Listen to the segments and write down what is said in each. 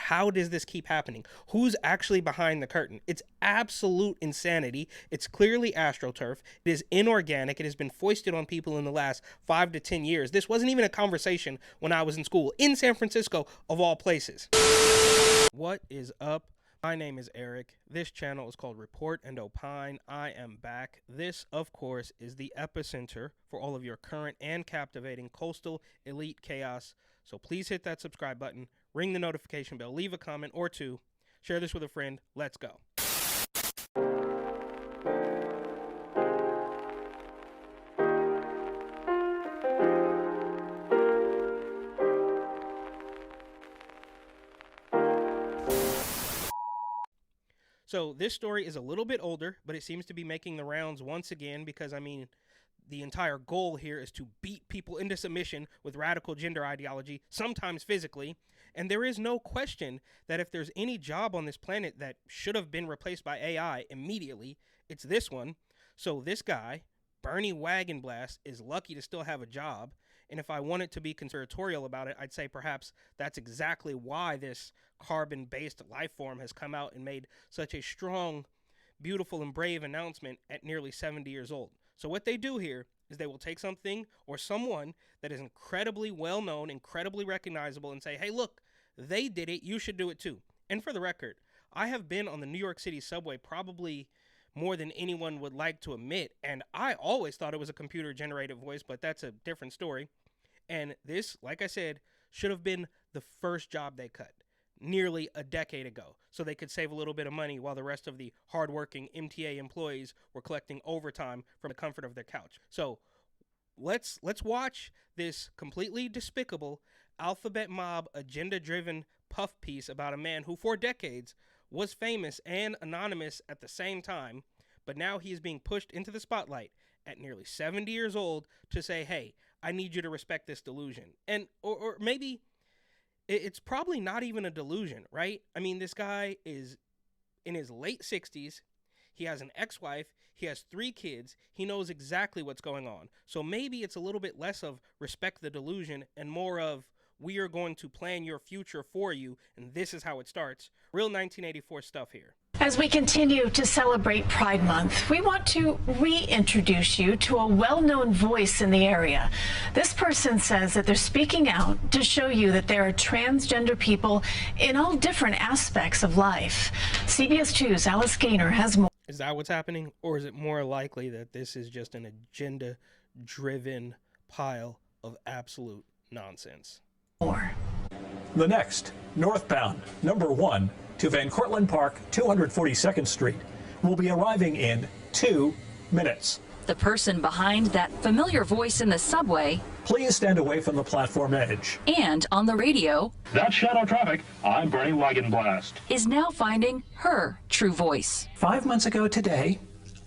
How does this keep happening? Who's actually behind the curtain? It's absolute insanity. It's clearly AstroTurf. It is inorganic. It has been foisted on people in the last 5 to 10 years. This wasn't even a conversation when I was in school, in San Francisco, of all places. What is up? My name is Eric. This channel is called Report and Opine. I am back. This, of course, is the epicenter for all of your current and captivating coastal elite chaos. So please hit that subscribe button, ring the notification bell, leave a comment or two, share this with a friend. Let's go. So this story is a little bit older, but it seems to be making the rounds once again because, the entire goal here is to beat people into submission with radical gender ideology, sometimes physically. And there is no question that if there's any job on this planet that should have been replaced by AI immediately, it's this one. So this guy, Bernie Wagenblast, is lucky to still have a job. And if I wanted to be conspiratorial about it, I'd say perhaps that's exactly why this carbon-based life form has come out and made such a strong, beautiful, and brave announcement at nearly 70 years old. So what they do here is they will take something or someone that is incredibly well-known, incredibly recognizable, and say, hey, look, they did it, you should do it too. And for the record, I have been on the New York City subway probably more than anyone would like to admit, and I always thought it was a computer-generated voice, but that's a different story. And this, like I said, should have been the first job they cut nearly a decade ago, so they could save a little bit of money while the rest of the hardworking MTA employees were collecting overtime from the comfort of their couch. So let's watch this completely despicable alphabet mob agenda-driven puff piece about a man who for decades was famous and anonymous at the same time, but now he is being pushed into the spotlight at nearly 70 years old to say, hey, I need you to respect this delusion. And or maybe it's probably not even a delusion, right? I mean, this guy is in his late 60s. He has an ex-wife. He has 3 kids. He knows exactly what's going on. So maybe it's a little bit less of respect the delusion and more of we are going to plan your future for you, and this is how it starts. Real 1984 stuff here. As we continue to celebrate Pride Month, we want to reintroduce you to a well-known voice in the area. This person says that they're speaking out to show you that there are transgender people in all different aspects of life. CBS 2's Alice Gaynor has more. Is that what's happening? Or is it more likely that this is just an agenda-driven pile of absolute nonsense? More. The next, northbound, number 1 to Van Cortlandt Park, 242nd Street, will be arriving in 2 minutes. The person behind that familiar voice in the subway. Please stand away from the platform edge. And on the radio. That's Shadow Traffic. I'm Bernie Wagenblast. Is now finding her true voice. 5 months ago today,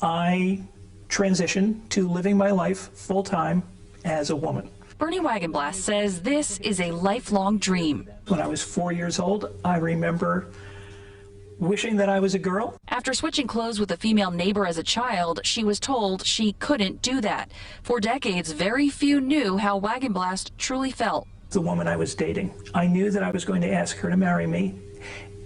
I transitioned to living my life full-time as a woman. Bernie Wagenblast says this is a lifelong dream. When I was 4 years old, I remember wishing that I was a girl. After switching clothes with a female neighbor as a child, she was told she couldn't do that. For decades, very few knew how Wagenblast truly felt. The woman I was dating, I knew that I was going to ask her to marry me,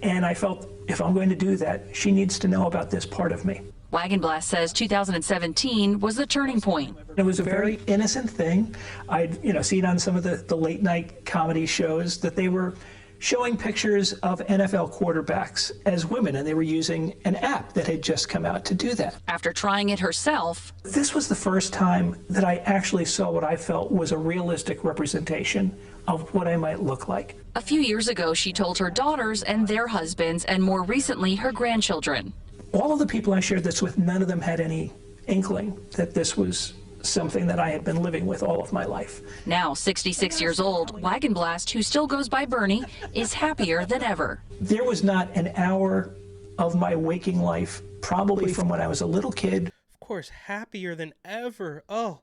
and I felt if I'm going to do that, she needs to know about this part of me. Wagenblast says 2017 was the turning point. It was a very innocent thing. I'd seen on some of the late night comedy shows that they were showing pictures of NFL quarterbacks as women, and they were using an app that had just come out to do that. After trying it herself, this was the first time that I actually saw what I felt was a realistic representation of what I might look like. A few years ago, she told her daughters and their husbands, and more recently, her grandchildren. All of the people I shared this with, none of them had any inkling that this was something that I had been living with all of my life. Now 66 years old, Wagenblast, who still goes by Bernie, is happier than ever. There was not an hour of my waking life, probably from when I was a little kid. Of course, happier than ever. Oh,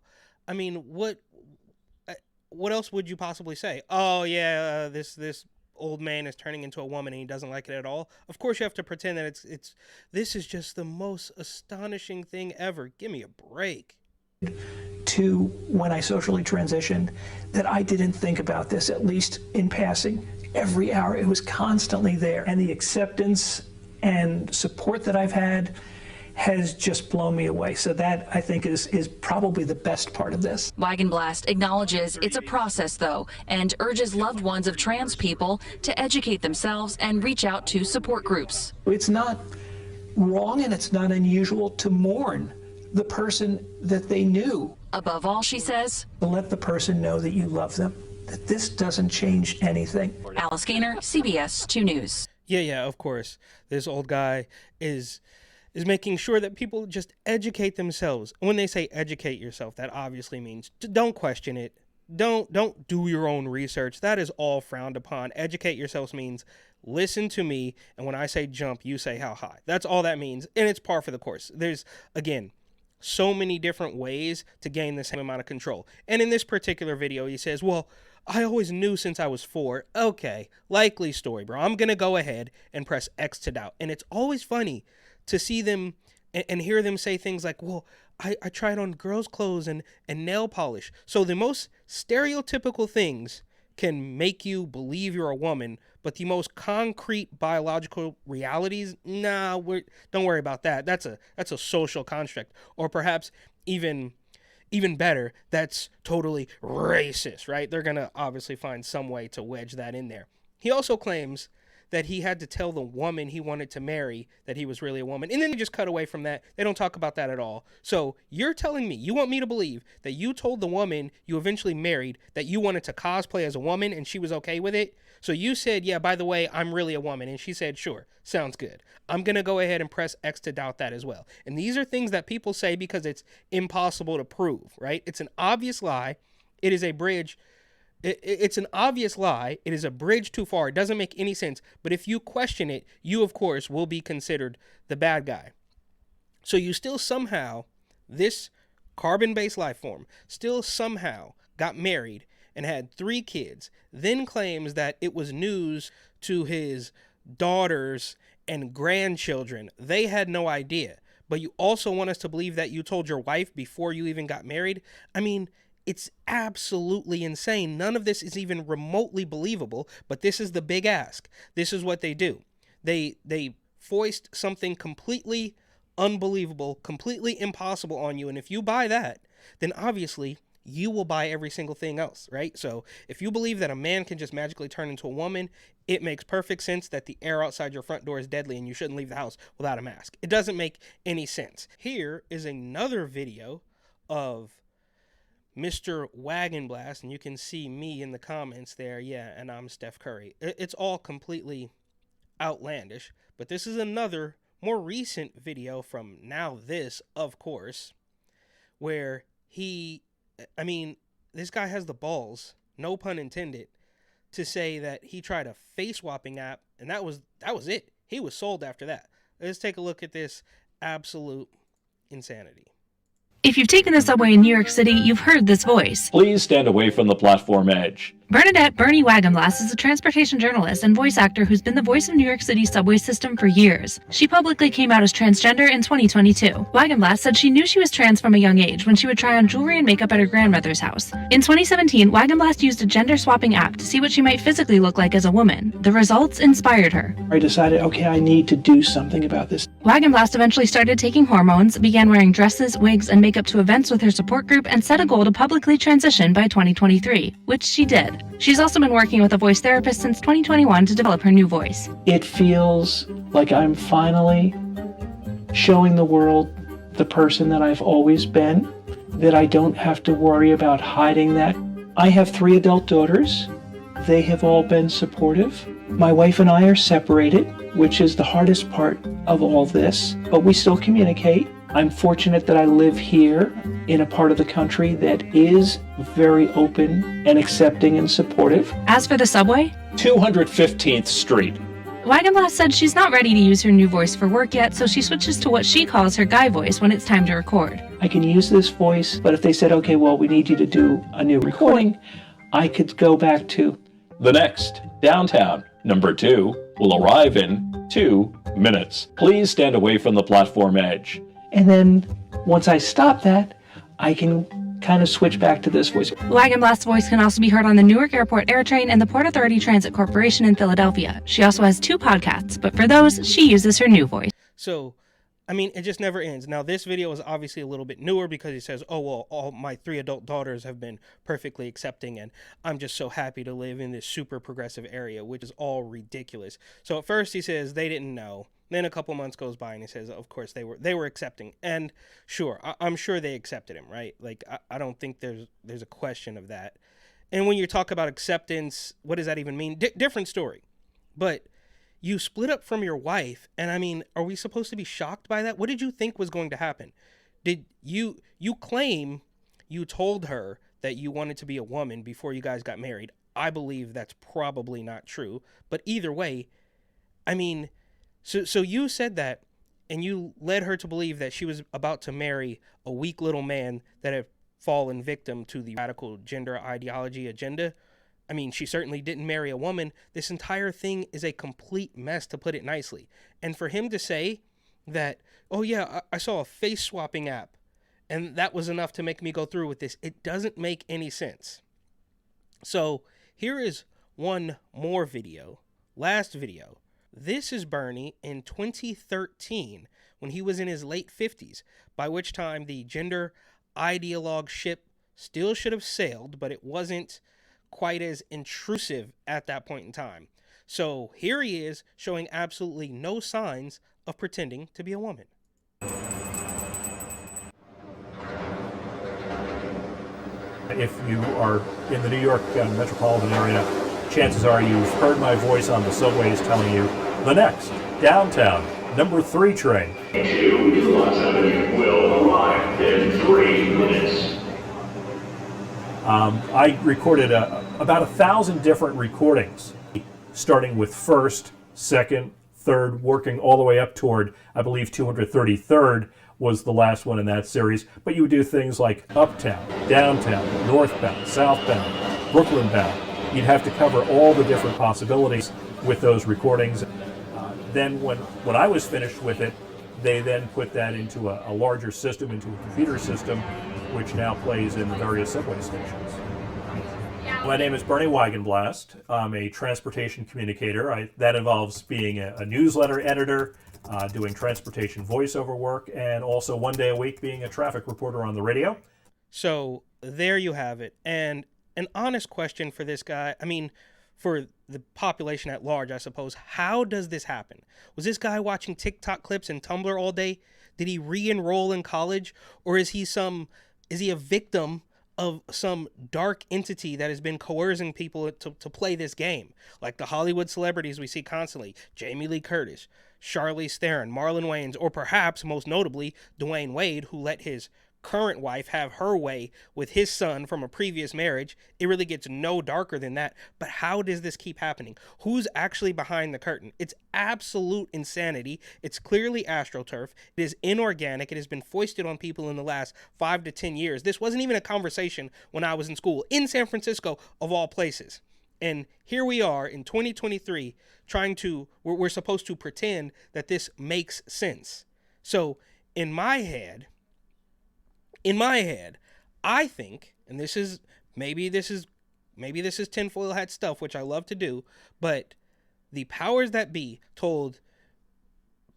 I mean, what else would you possibly say? Oh yeah, this old man is turning into a woman and he doesn't like it at all. Of course you have to pretend that this is just the most astonishing thing ever. Give me a break. to when I socially transitioned that I didn't think about this, at least in passing. Every hour, it was constantly there. And the acceptance and support that I've had has just blown me away. So that, I think, is probably the best part of this. Wagenblast acknowledges it's a process, though, and urges loved ones of trans people to educate themselves and reach out to support groups. It's not wrong and it's not unusual to mourn the person that they knew. Above all, she says, let the person know that you love them, that this doesn't change anything. Alice Gaynor, CBS 2 News. Yeah, of course. This old guy is making sure that people just educate themselves. When they say educate yourself, that obviously means don't question it. Don't do your own research. That is all frowned upon. Educate yourselves means listen to me, and when I say jump, you say how high. That's all that means, and it's par for the course. There's, again, so many different ways to gain the same amount of control. And in this particular video, he says, well, I always knew since I was 4. Okay, likely story, bro. I'm going to go ahead and press X to doubt. And it's always funny to see them and hear them say things like, well, I tried on girls' clothes and nail polish. So the most stereotypical things can make you believe you're a woman, but the most concrete biological realities, nah, don't worry about that. That's a social construct. Or perhaps even better, that's totally racist, right? They're going to obviously find some way to wedge that in there. He also claims that he had to tell the woman he wanted to marry that he was really a woman. And then they just cut away from that. They don't talk about that at all. So you're telling me, you want me to believe that you told the woman you eventually married that you wanted to cosplay as a woman and she was okay with it? So you said, yeah, by the way, I'm really a woman. And she said, sure, sounds good. I'm going to go ahead and press X to doubt that as well. And these are things that people say because it's impossible to prove, right? It's an obvious lie. It is a bridge. It's an obvious lie. It is a bridge too far. It doesn't make any sense. But if you question it, you, of course, will be considered the bad guy. So you still somehow, this carbon-based life form, still somehow got married and had 3 kids, then claims that it was news to his daughters and grandchildren. They had no idea. But you also want us to believe that you told your wife before you even got married? I mean, it's absolutely insane. None of this is even remotely believable, but this is the big ask. This is what they do. They foist something completely unbelievable, completely impossible on you, and if you buy that, then obviously you will buy every single thing else, right? So if you believe that a man can just magically turn into a woman, it makes perfect sense that the air outside your front door is deadly and you shouldn't leave the house without a mask. It doesn't make any sense. Here is another video of Mr. Wagenblast, and you can see me in the comments there, yeah, and I'm Steph Curry. It's all completely outlandish, but this is another more recent video from Now This, of course, where this guy has the balls, no pun intended, to say that he tried a face swapping app, and that was it. He was sold after that. Let's take a look at this absolute insanity. If you've taken the subway in New York City, you've heard this voice. Please stand away from the platform edge. Bernadette Bernie Wagenblast is a transportation journalist and voice actor who's been the voice of New York City's subway system for years. She publicly came out as transgender in 2022. Wagenblast said she knew she was trans from a young age when she would try on jewelry and makeup at her grandmother's house. In 2017, Wagenblast used a gender-swapping app to see what she might physically look like as a woman. The results inspired her. I decided, okay, I need to do something about this. Wagenblast eventually started taking hormones, began wearing dresses, wigs, and makeup to events with her support group, and set a goal to publicly transition by 2023, which she did. She's also been working with a voice therapist since 2021 to develop her new voice. It feels like I'm finally showing the world the person that I've always been, that I don't have to worry about hiding that. I have 3 adult daughters. They have all been supportive. My wife and I are separated, which is the hardest part of all this, but we still communicate. I'm fortunate that I live here in a part of the country that is very open and accepting and supportive. As for the subway, 215th Street. Wagenblast said she's not ready to use her new voice for work yet, so she switches to what she calls her guy voice when it's time to record. I can use this voice, but if they said, okay, well, we need you to do a new recording, I could go back to The next downtown number 2 will arrive in 2 minutes. Please stand away from the platform edge. And then once I stop that, I can kind of switch back to this voice. Wagenblast's voice can also be heard on the Newark Airport AirTrain and the Port Authority Transit Corporation in Philadelphia. She also has 2 podcasts, but for those, she uses her new voice. So, I mean, it just never ends. Now, this video is obviously a little bit newer because he says, oh, well, all my 3 adult daughters have been perfectly accepting, and I'm just so happy to live in this super progressive area, which is all ridiculous. So at first he says they didn't know. Then a couple months goes by and he says, of course, they were accepting. And sure, I'm sure they accepted him, right? Like, I don't think there's a question of that. And when you talk about acceptance, what does that even mean? Different story. But you split up from your wife, and I mean, are we supposed to be shocked by that? What did you think was going to happen? Did you claim you told her that you wanted to be a woman before you guys got married? I believe that's probably not true. But either way, I mean, so you said that, and you led her to believe that she was about to marry a weak little man that had fallen victim to the radical gender ideology agenda. I mean, she certainly didn't marry a woman. This entire thing is a complete mess, to put it nicely. And for him to say that, oh yeah, I saw a face swapping app, and that was enough to make me go through with this, it doesn't make any sense. So here is one more video. Last video. This is Bernie in 2013 when he was in his late 50s, by which time the gender ideologue ship still should have sailed, but it wasn't quite as intrusive at that point in time. So here he is showing absolutely no signs of pretending to be a woman. If you are in the New York metropolitan area, chances are you've heard my voice on the subways telling you the next downtown number 3 train. 2 Los Angeles will arrive in 3 minutes. I recorded about 1,000 different recordings, starting with first, second, third, working all the way up toward, I believe, 233rd was the last one in that series. But you would do things like uptown, downtown, northbound, southbound, Brooklyn bound. You'd have to cover all the different possibilities with those recordings. Then when I was finished with it, they then put that into a larger system, into a computer system, which now plays in the various subway stations. My name is Bernie Wagenblast. I'm a transportation communicator. That involves being a newsletter editor, doing transportation voiceover work, and also one day a week being a traffic reporter on the radio. So there you have it. And an honest question for this guy, I mean, for the population at large, I suppose, how does this happen? Was this guy watching TikTok clips and Tumblr all day? Did he re-enroll in college? Or is he a victim of some dark entity that has been coercing people to play this game? Like the Hollywood celebrities we see constantly, Jamie Lee Curtis, Charlize Theron, Marlon Wayans, or perhaps most notably Dwayne Wade, who let his current wife have her way with his son from a previous marriage. It really gets no darker than that. But how does this keep happening? Who's actually behind the curtain? It's absolute insanity. It's clearly astroturf. It is inorganic. It has been foisted on people in the last 5 to 10 years. This wasn't even a conversation when I was in school in San Francisco, of all places. And here we are in 2023 we're supposed to pretend that this makes sense. So in my head, I think, and maybe this is tinfoil hat stuff, which I love to do, but the powers that be told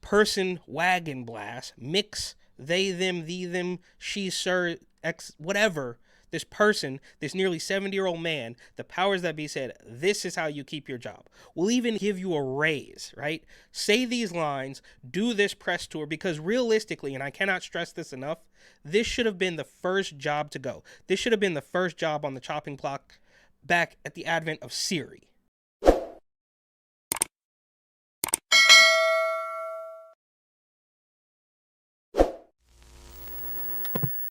person Wagenblast, mix, they, them, thee, them, she, sir, x, whatever, this person, this nearly 70-year-old man, the powers that be said, this is how you keep your job. We'll even give you a raise, right? Say these lines, do this press tour, because realistically, and I cannot stress this enough, this should have been the first job to go. This should have been the first job on the chopping block back at the advent of Siri.